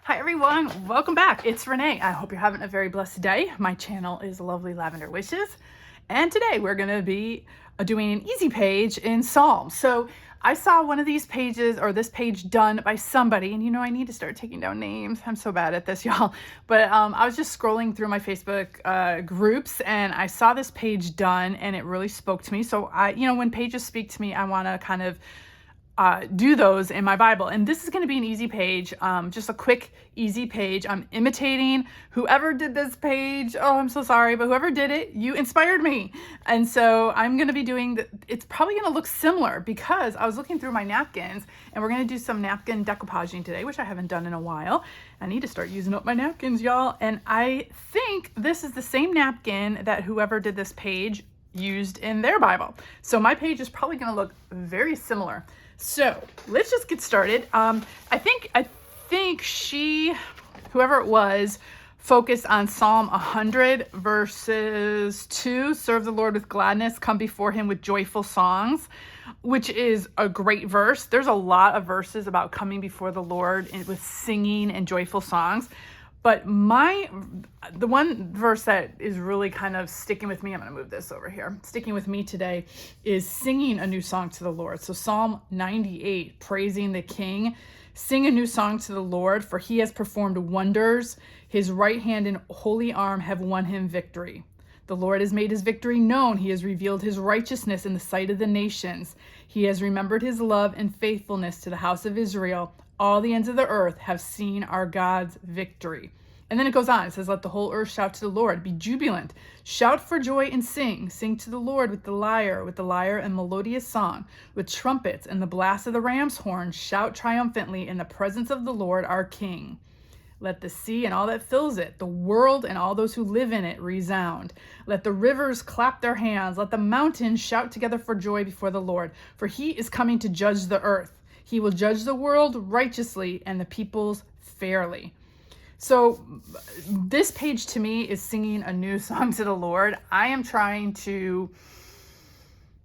Hi everyone, welcome back. It's Renee. I hope you're having a very blessed day. My channel is Lovely Lavender Wishes, and today we're going to be doing an easy page in Psalms. So I saw one of these pages, or this page, done by somebody, and I need to start taking down names. I'm so bad at this, y'all. But I was just scrolling through my Facebook groups, and I saw this page done, and it really spoke to me. So when pages speak to me, I want to kind of do those in my Bible. And this is going to be an easy page, just a quick, easy page. I'm imitating whoever did this page. Oh, I'm so sorry, but whoever did it, you inspired me. And so I'm going to be doing, it's probably going to look similar because I was looking through my napkins, and we're going to do some napkin decoupaging today, which I haven't done in a while. I need to start using up my napkins, y'all. And I think this is the same napkin that whoever did this page used in their Bible. So my page is probably going to look very similar. So let's just get started. I think whoever it was, focused on Psalm 100 verses 2, serve the Lord with gladness, come before him with joyful songs, which is a great verse. There's a lot of verses about coming before the Lord with singing and joyful songs. But the one verse that is really kind of sticking with me, I'm going to move this over here, sticking with me today, is singing a new song to the Lord. So Psalm 98, praising the King. Sing a new song to the Lord, for he has performed wonders. His right hand and holy arm have won him victory. The Lord has made his victory known. He has revealed his righteousness in the sight of the nations. He has remembered his love and faithfulness to the house of Israel. All the ends of the earth have seen our God's victory. And then it goes on. It says, let the whole earth shout to the Lord. Be jubilant. Shout for joy and sing. Sing to the Lord with the lyre and melodious song, with trumpets and the blast of the ram's horn. Shout triumphantly in the presence of the Lord our King. Let the sea and all that fills it, the world and all those who live in it, resound. Let the rivers clap their hands. Let the mountains shout together for joy before the Lord, for he is coming to judge the earth. He will judge the world righteously and the peoples fairly. So this page to me is singing a new song to the Lord. I am trying to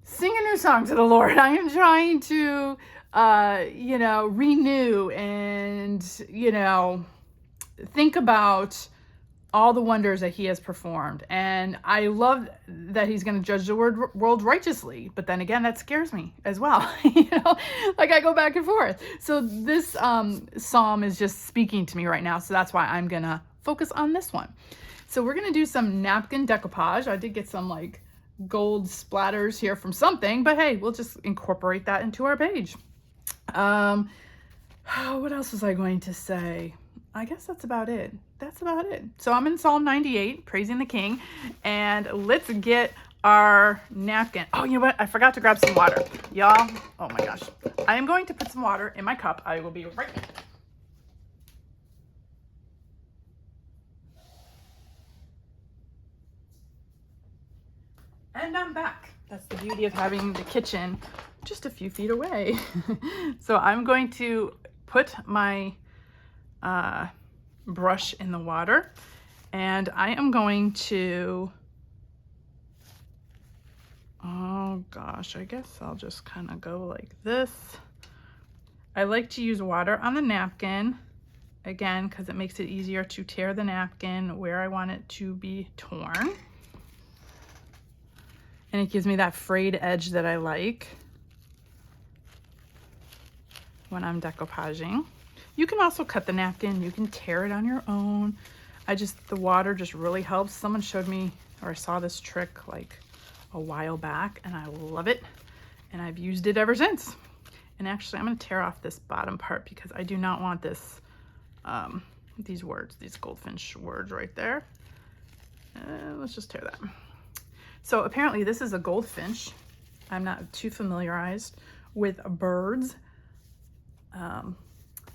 sing a new song to the Lord. I am trying to, renew and, think about all the wonders that he has performed. And I love that he's going to judge the world righteously. But then again, that scares me as well. Like I go back and forth. So this psalm is just speaking to me right now. So that's why I'm going to focus on this one. So we're going to do some napkin decoupage. I did get some like gold splatters here from something, but hey, we'll just incorporate that into our page. What else was I going to say? I guess that's about it. So I'm in Psalm 98, praising the King, and let's get our napkin. Oh, you know what? I forgot to grab some water. Y'all, oh my gosh. I am going to put some water in my cup. I will be right back. And I'm back. That's the beauty of having the kitchen just a few feet away. So I'm going to put my brush in the water, and I am going to, oh gosh, I guess I'll just kind of go like this. I like to use water on the napkin, again, because it makes it easier to tear the napkin where I want it to be torn. And it gives me that frayed edge that I like when I'm decoupaging. You can also cut the napkin. You can tear it on your own. The water just really helps. Someone showed me, or I saw this trick like a while back, and I love it. And I've used it ever since. And actually, I'm going to tear off this bottom part because I do not want this, these goldfinch words right there. Let's just tear that. So apparently this is a goldfinch. I'm not too familiarized with birds.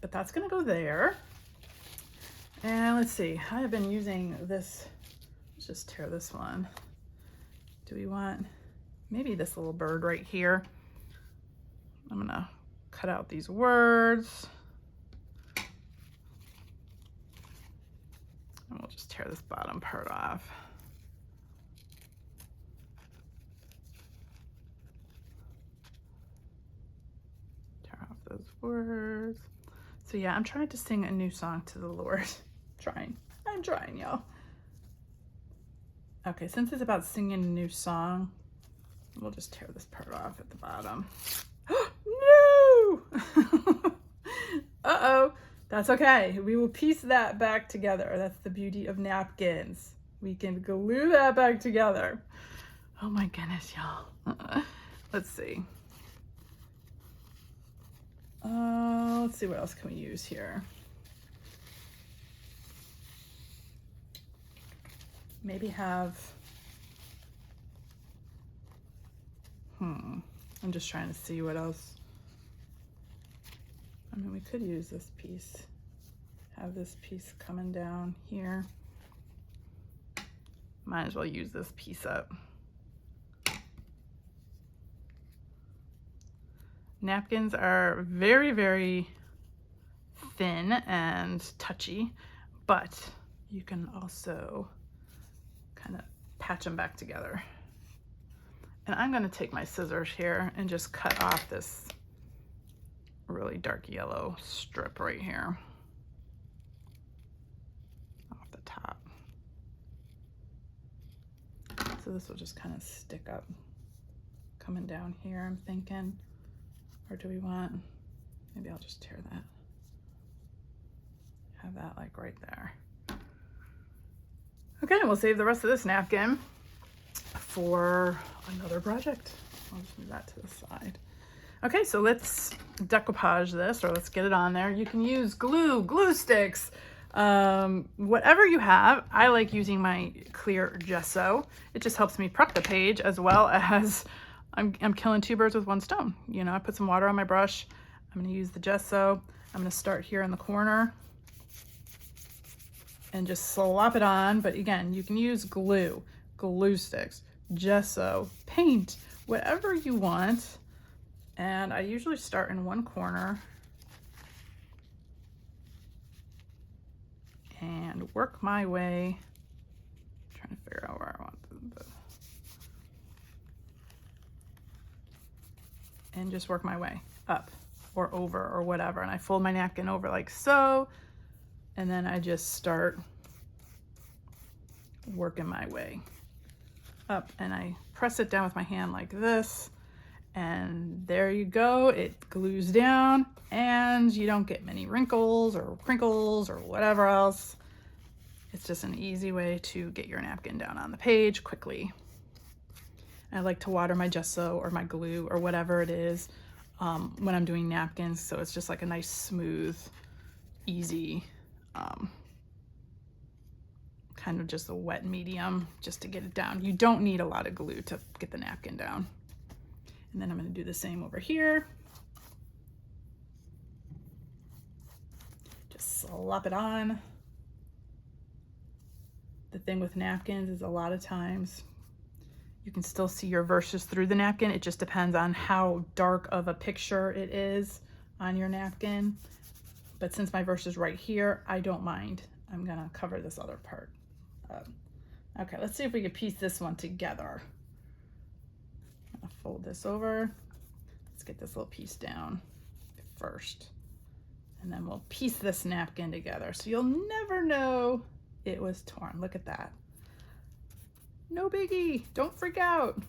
But that's going to go there. And let's see, I have been using this. Let's just tear this one. Do we want maybe this little bird right here? I'm going to cut out these words. And we'll just tear this bottom part off. Tear off those words. So yeah, I'm trying to sing a new song to the Lord. I'm trying, y'all. Okay, since it's about singing a new song, we'll just tear this part off at the bottom. No! Uh-oh. That's okay. We will piece that back together. That's the beauty of napkins. We can glue that back together. Oh my goodness, y'all. Let's see. Let's see what else can we use here. Maybe have, I'm just trying to see what else. I mean, we could use this piece. Have this piece coming down here. Might as well use this piece up. Napkins are very, very thin and touchy, but you can also kind of patch them back together. And I'm going to take my scissors here and just cut off this really dark yellow strip right here off the top. So this will just kind of stick up coming down here, I'm thinking. Or do we want, maybe I'll just tear that. Have that like right there. Okay, we'll save the rest of this napkin for another project. I'll just move that to the side. Okay, so let's decoupage this, or let's get it on there. You can use glue sticks, whatever you have. I like using my clear gesso. It just helps me prep the page, as well as I'm killing two birds with one stone. You know, I put some water on my brush. I'm gonna use the gesso. I'm gonna start here in the corner and just slop it on. But again, you can use glue sticks, gesso, paint, whatever you want. And I usually start in one corner and work my way. I'm trying to figure out where I want and just work my way up or over or whatever. And I fold my napkin over like so. And then I just start working my way up, and I press it down with my hand like this, and there you go. It glues down, and you don't get many wrinkles or crinkles or whatever else. It's just an easy way to get your napkin down on the page quickly. I like to water my gesso or my glue or whatever it is when I'm doing napkins, so it's just like a nice smooth, easy, kind of just a wet medium just to get it down. You don't need a lot of glue to get the napkin down. And then I'm going to do the same over here. Just slop it on. The thing with napkins is a lot of times you can still see your verses through the napkin. It just depends on how dark of a picture it is on your napkin. But since my verse is right here, I don't mind. I'm gonna cover this other part. Okay, let's see if we can piece this one together. I'm gonna fold this over. Let's get this little piece down first. And then we'll piece this napkin together. So you'll never know it was torn. Look at that. No biggie, don't freak out.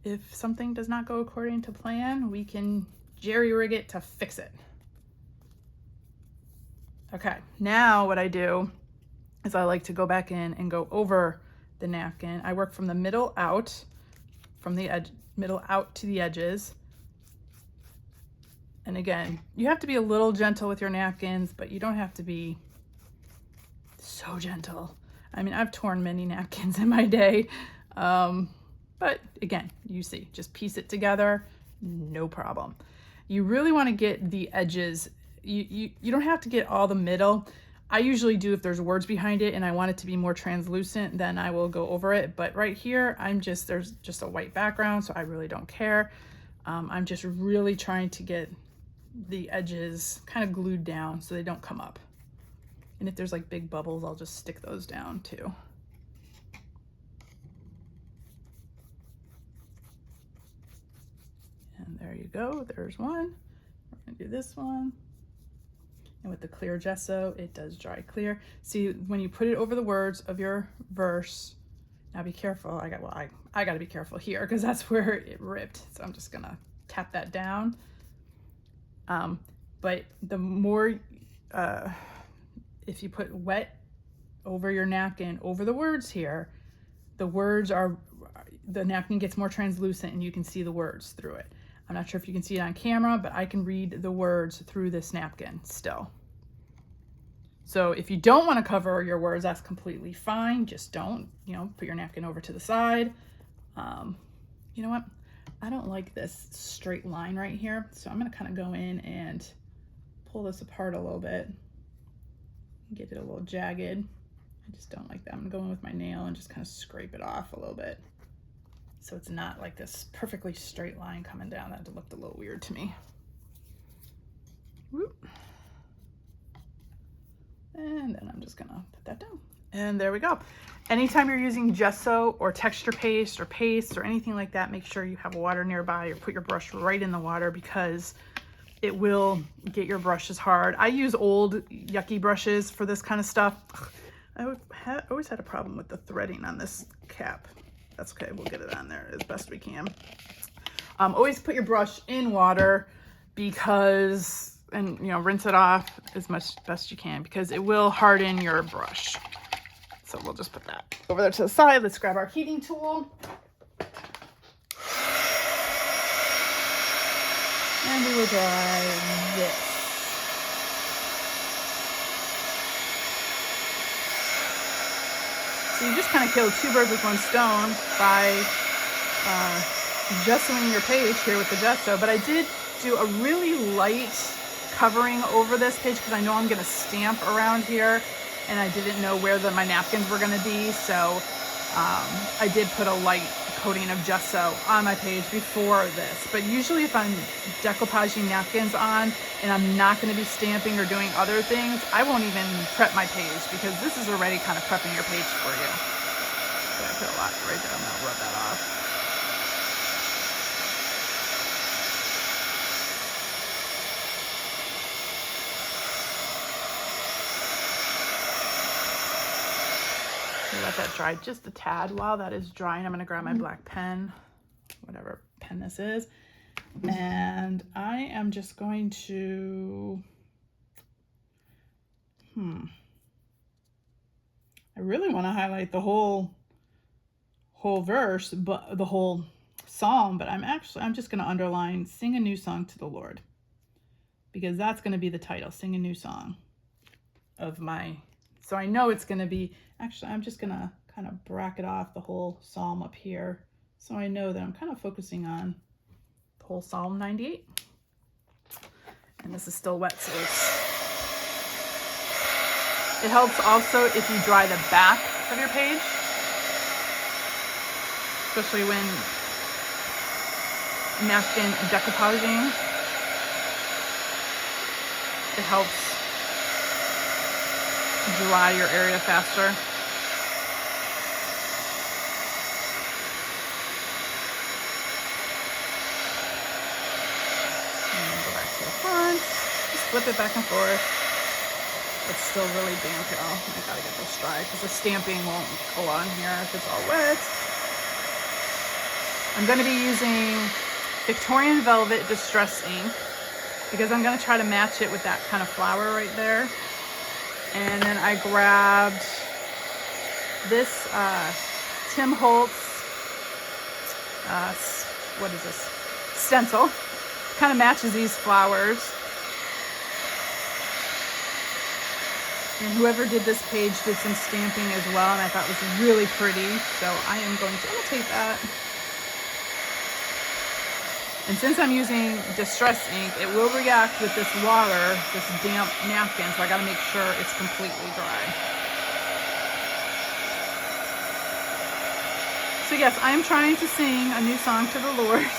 If something does not go according to plan, we can jerry-rig it to fix it. Okay, now what I do is I like to go back in and go over the napkin. I work from the middle out, from the edge, middle out to the edges. And again, you have to be a little gentle with your napkins, but you don't have to be so gentle. I mean, I've torn many napkins in my day, but again, you see, just piece it together, no problem. You really want to get the edges. You don't have to get all the middle. I usually do if there's words behind it and I want it to be more translucent, then I will go over it. But right here, there's just a white background, so I really don't care. I'm just really trying to get the edges kind of glued down so they don't come up. And if there's like big bubbles, I'll just stick those down too. And there you go, there's one. We're gonna do this one. And with the clear gesso, it does dry clear. See, when you put it over the words of your verse, now be careful. I got to be careful here because that's where it ripped. So I'm just gonna tap that down. But the more, if you put wet over your napkin, over the words here, the napkin gets more translucent and you can see the words through it. I'm not sure if you can see it on camera, but I can read the words through this napkin still. So if you don't want to cover your words, that's completely fine. Just don't, put your napkin over to the side. You know what? I don't like this straight line right here. So I'm going to kind of go in and pull this apart a little bit. Get it a little jagged. I just don't like that. I'm going to go in with my nail and just kind of scrape it off a little bit. So it's not like this perfectly straight line coming down. That looked a little weird to me. Whoop. And then I'm just gonna put that down. And there we go. Anytime you're using gesso or texture paste or anything like that, make sure you have water nearby or put your brush right in the water because it will get your brushes hard. I use old yucky brushes for this kind of stuff. I always had a problem with the threading on this cap. That's okay, we'll get it on there as best we can. Always put your brush in water because, and rinse it off as much best you can because it will harden your brush. So we'll just put that over there to the side. Let's grab our heating tool. And we will dry this. So you just kind of kill two birds with one stone by gessoing your page here with the gesso. But I did do a really light covering over this page because I know I'm going to stamp around here and I didn't know where my napkins were going to be. So I did put a light coating of gesso on my page before this. But usually if I'm decoupaging napkins on and I'm not going to be stamping or doing other things, I won't even prep my page because this is already kind of prepping your page for you. So I put a lot right there. I'm going to rub that off. Let that dry just a tad. While that is drying, I'm going to grab my black pen, whatever pen this is, and I am just going to, I really want to highlight the whole verse, but the whole psalm, but I'm just going to underline "Sing a new song to the Lord," because that's going to be the title, "Sing a new song" of my. So I know it's going to be, actually, I'm just going to kind of bracket off the whole psalm up here. So I know that I'm kind of focusing on the whole Psalm 98. And this is still wet, so it helps also if you dry the back of your page, especially when napkin decoupaging. It helps dry your area faster. And go back to the front. Just flip it back and forth. It's still really damp, y'all. I gotta get this dry because the stamping won't go on here if it's all wet. I'm gonna be using Victorian Velvet Distress ink because I'm gonna try to match it with that kind of flower right there. And then I grabbed this Tim Holtz, what is this? Stencil. Kind of matches these flowers. And whoever did this page did some stamping as well, and I thought it was really pretty. So I am going to imitate that. And since I'm using Distress ink, it will react with this water, this damp napkin, so I gotta make sure it's completely dry. So yes, I am trying to sing a new song to the Lord.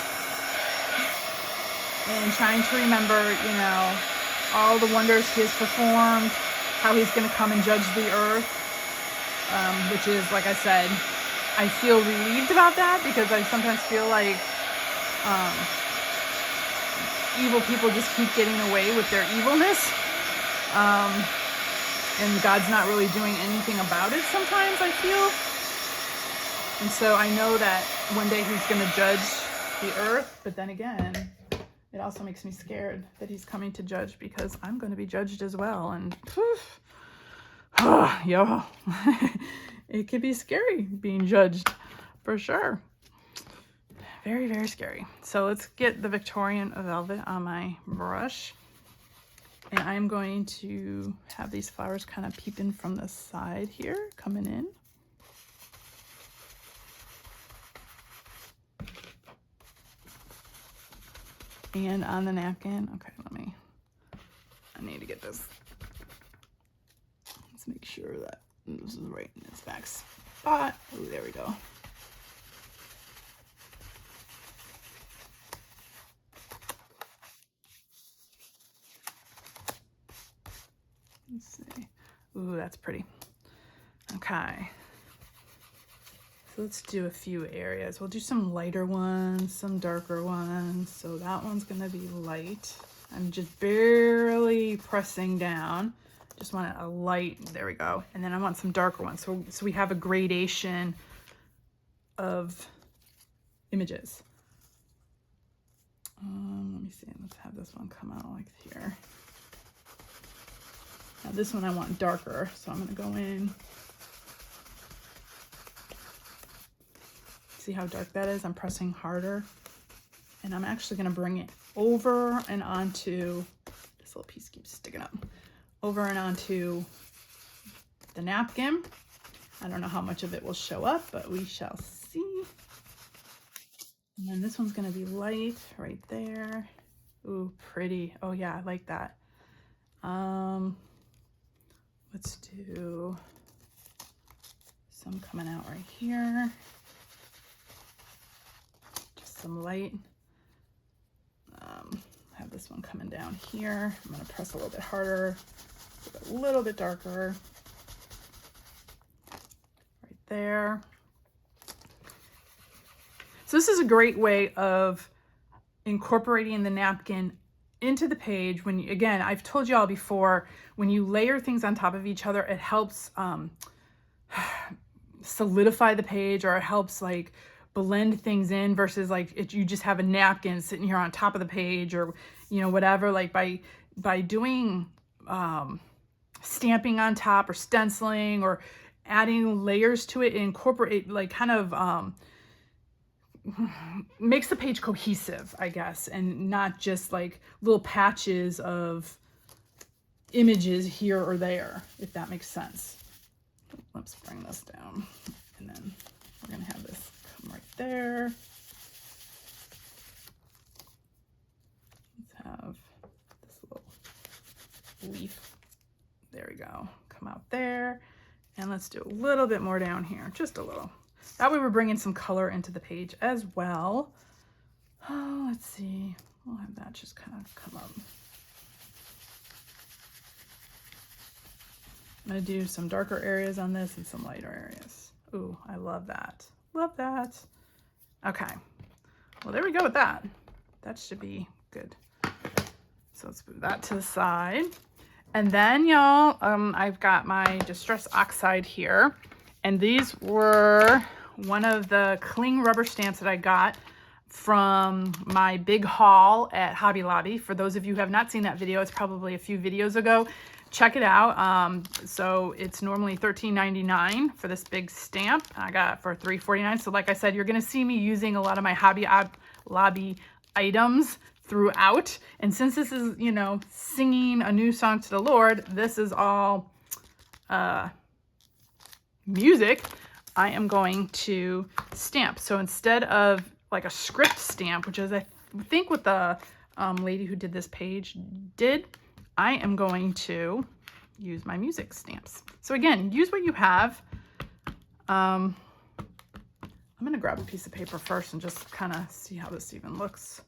And trying to remember, all the wonders He has performed, how He's gonna come and judge the earth, which is, like I said, I feel relieved about that because I sometimes feel like evil people just keep getting away with their evilness. and God's not really doing anything about it sometimes, I feel. And so I know that one day he's going to judge the earth, but then again, it also makes me scared that he's coming to judge, because I'm going to be judged as well. And yo, it could be scary being judged, for sure. Very, very scary. So let's get the Victorian velvet on my brush. And I'm going to have these flowers kind of peeping from the side here, coming in. And on the napkin, okay, I need to get this. Let's make sure that this is right in its back spot. Oh, there we go. Let's see. Ooh, that's pretty. Okay. So let's do a few areas. We'll do some lighter ones, some darker ones. So that one's gonna be light. I'm just barely pressing down. Just want a light, there we go. And then I want some darker ones. So we have a gradation of images. Let me see, let's have this one come out like here. Now this one I want darker, so I'm gonna go in. See how dark that is? I'm pressing harder. And I'm actually gonna bring it over and onto, this little piece keeps sticking up, over and onto the napkin. I don't know how much of it will show up, but we shall see. And then this one's gonna be light right there. Ooh, pretty. Oh yeah, I like that. Let's do some coming out right here. Just some light. Have this one coming down here. I'm gonna press a little bit harder, a little bit darker. Right there. So this is a great way of incorporating the napkin into the page. When you, again, I've told you all before, when you layer things on top of each other, it helps solidify the page, or it helps like blend things in, versus like if you just have a napkin sitting here on top of the page, or you know, whatever. Like by doing stamping on top, or stenciling, or adding layers to it, incorporate, like kind of makes the page cohesive, I guess, and not just like little patches of images here or there, if that makes sense. Let's bring this down, and then we're gonna have this come right there. Let's have this little leaf, there we go, come out there. And let's do a little bit more down here, just a little. That way we're bringing some color into the page as well. Oh, let's see. We'll have that just kind of come up. I'm going to do some darker areas on this and some lighter areas. Ooh, I love that. Love that. Okay. Well, there we go with that. That should be good. So let's move that to the side. And then, y'all, I've got my Distress Oxide here. And these were one of the cling rubber stamps that I got from my big haul at Hobby Lobby. For those of you who have not seen that video, it's probably a few videos ago. Check it out. So it's normally $13.99 for this big stamp. I got it for $3.49. So like I said, you're gonna see me using a lot of my Hobby Lobby items throughout. And since this is, you know, singing a new song to the Lord, this is all music. I am going to stamp. So instead of like a script stamp, which is I think what the lady who did this page did, I am going to use my music stamps. So again, use what you have. I'm gonna grab a piece of paper first and just kind of see how this even looks.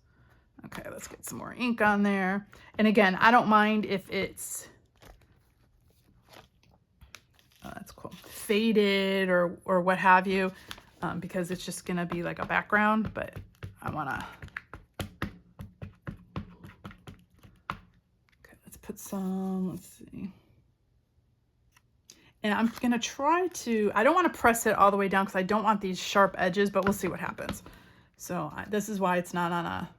Okay, let's get some more ink on there. And again, I don't mind if it's, oh, that's cool, faded or what have you, because it's just gonna be like a background, but I wanna, okay, let's put some, let's see. And I'm gonna try to, I don't wanna press it all the way down because I don't want these sharp edges, but we'll see what happens. So this is why it's not on a,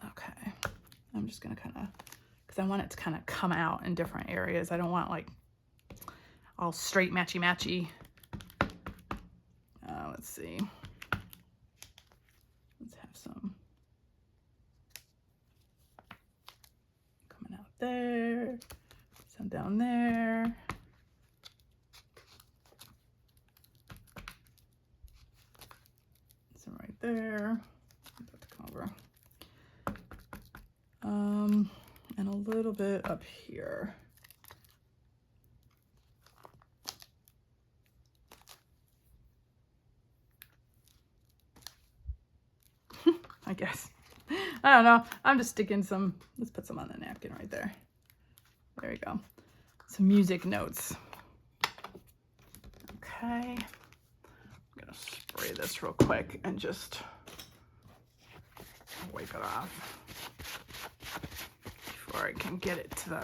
okay. I'm just gonna kind of, because I want it to kind of come out in different areas. I don't want like all straight matchy-matchy. Let's see. Let's have some coming out there, some down there. Some right there. I'm about to come over. And a little bit up here. I guess. I don't know. I'm just sticking some, let's put some on the napkin right there. There we go. Some music notes. Okay. I'm gonna spray this real quick and just wipe it off before I can get it to the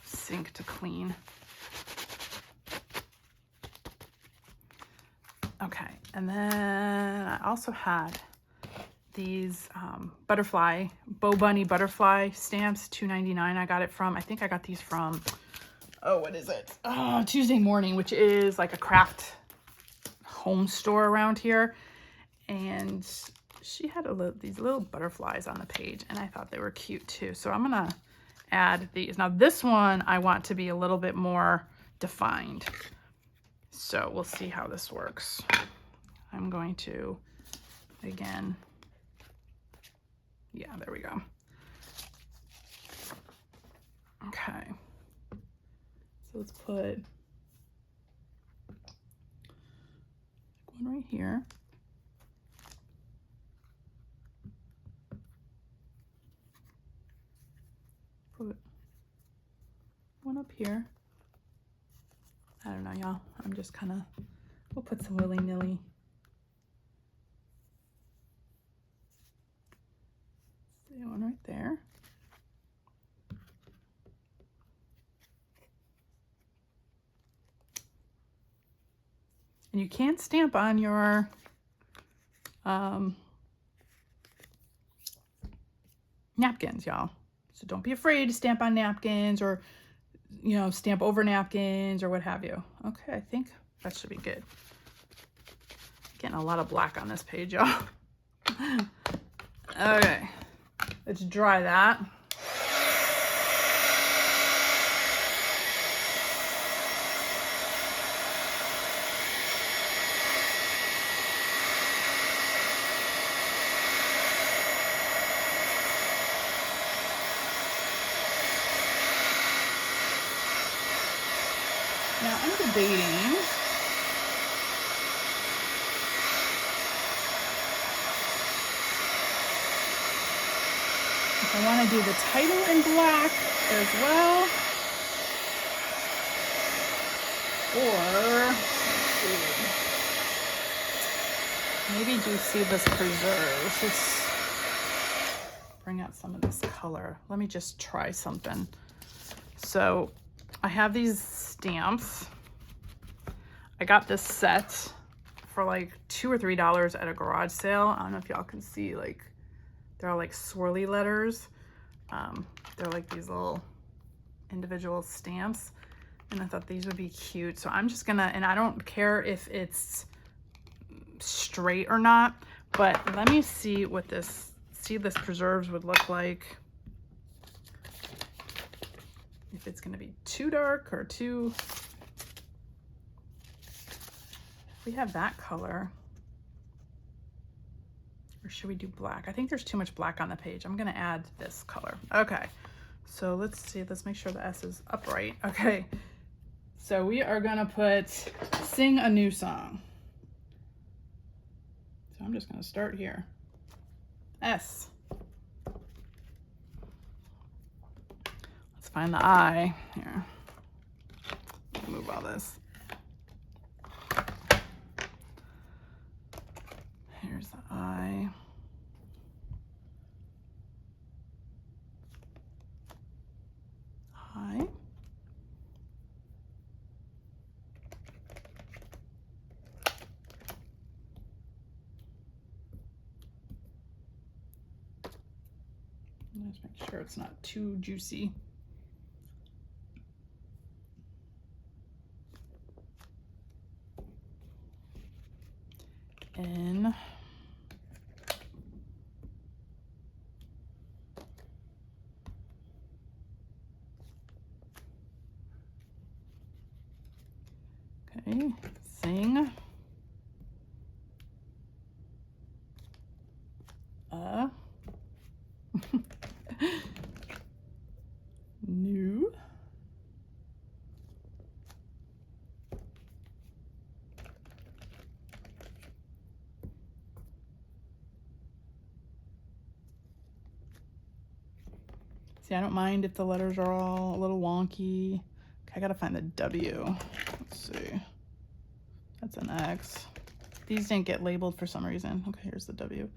sink to clean. Okay, and then I also had these butterfly, Bow Bunny butterfly stamps, $2.99 I got it from. I think I got these from, oh, what is it? Tuesday Morning, which is like a craft home store around here. And she had these little butterflies on the page, and I thought they were cute too. So I'm gonna add these. Now this one I want to be a little bit more defined. So we'll see how this works. I'm going to, again, yeah, there we go. Okay. So let's put one right here. Put one up here. I don't know, y'all. I'm just kind of, we'll put some willy-nilly. See, one right there. And you can't stamp on your napkins, y'all. So don't be afraid to stamp on napkins or, you know, stamp over napkins or what have you. Okay, I think that should be good. Getting a lot of black on this page, y'all. Okay, let's dry that. Now I'm debating if I want to do the title in black as well, or maybe do Seedless Preserves. Let's bring out some of this color. Let me just try something. So I have these stamps. I got this set for like $2 or $3 at a garage sale. I don't know if y'all can see, like, they're all like swirly letters. They're like these little individual stamps, and I thought these would be cute. So I'm just gonna, and I don't care if it's straight or not, but let me see what this Seedless Preserves would look like. If it's gonna be too dark or too, we have that color. Or should we do black? I think there's too much black on the page. I'm gonna add this color. Okay, so let's see, let's make sure the S is upright. Okay, so we are gonna put Sing a New Song. So I'm just gonna start here. S. Let's find the I here. Move all this. Here's the I. Let's make sure it's not too juicy. And okay, sing a new See, I don't mind if the letters are all a little wonky. Okay, I gotta find the W. Let's see. That's an X. These didn't get labeled for some reason. Okay, here's the W.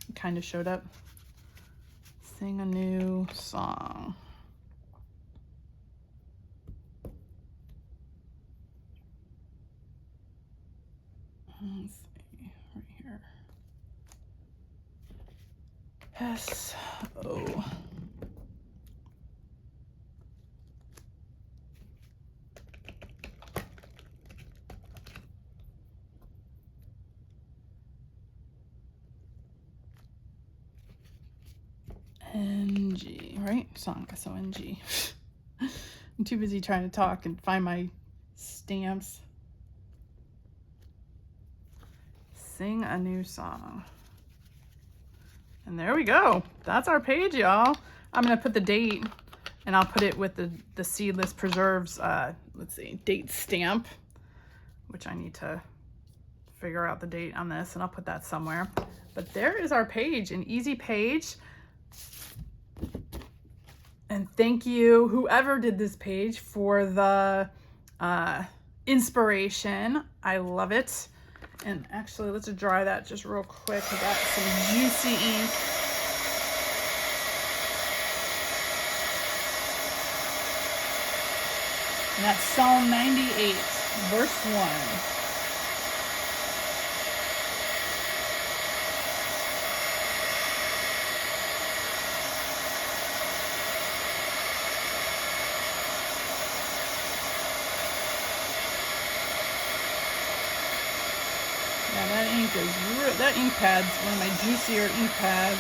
It kind of showed up. Sing a new song. Let's see, right here. S-O. N-G, right? Song, S-O-N-G. I'm too busy trying to talk and find my stamps. Sing a new song. And there we go. That's our page, y'all. I'm gonna put the date and I'll put it with the Seedless Preserves, let's see, date stamp, which I need to figure out the date on this, and I'll put that somewhere. But there is our page, an easy page. And thank you, whoever did this page, for the inspiration. I love it. And actually, let's dry that just real quick. I got some juicy ink. And that's Psalm 98, verse 1. Yeah, that ink pad's one of my juicier ink pads.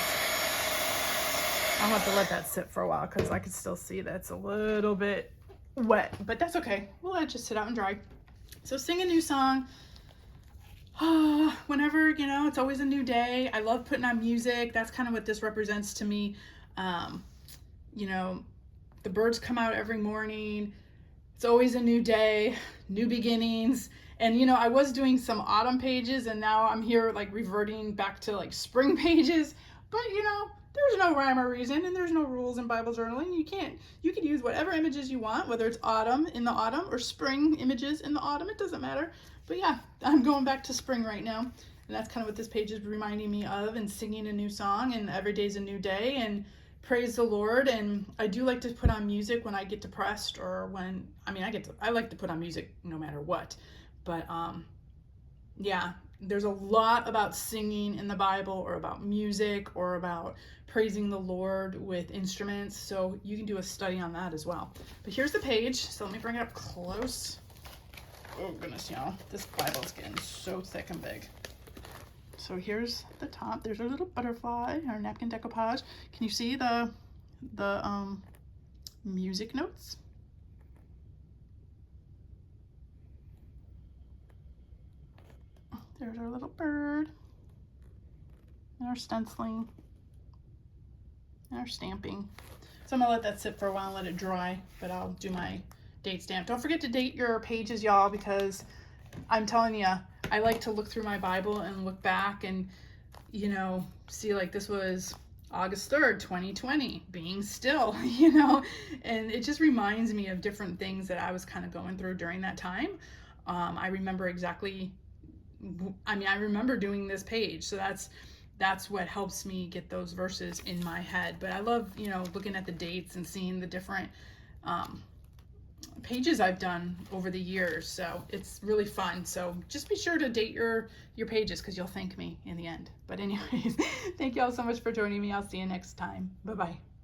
I'll have to let that sit for a while because I can still see that it's a little bit wet, but that's okay. We'll let it just sit out and dry. So sing a new song. Whenever, you know, it's always a new day. I love putting on music. That's kind of what this represents to me. You know, the birds come out every morning. It's always a new day, new beginnings. And, you know, I was doing some autumn pages and now I'm here like reverting back to like spring pages. But, you know, there's no rhyme or reason and there's no rules in Bible journaling. You can use whatever images you want, whether it's autumn in the autumn or spring images in the autumn. It doesn't matter. But yeah, I'm going back to spring right now. And that's kind of what this page is reminding me of, and singing a new song, and every day's a new day, and praise the Lord. And I do like to put on music when I get depressed, or when, I like to put on music no matter what. But yeah, there's a lot about singing in the Bible, or about music, or about praising the Lord with instruments. So you can do a study on that as well. But here's the page. So let me bring it up close. Oh goodness, y'all, this Bible's getting so thick and big. So here's the top. There's our little butterfly, our napkin decoupage. Can you see the music notes? There's our little bird, and our stenciling, and our stamping. So I'm gonna let that sit for a while and let it dry, but I'll do my date stamp. Don't forget to date your pages, y'all, because I'm telling you, I like to look through my Bible and look back and, you know, see like this was August 3rd, 2020, being still, you know, and it just reminds me of different things that I was kind of going through during that time. I remember exactly, I remember doing this page, so that's what helps me get those verses in my head. But I love, you know, looking at the dates and seeing the different pages I've done over the years, so it's really fun. So just be sure to date your pages because you'll thank me in the end. But anyways, thank you all so much for joining me. I'll see you next time. Bye-bye.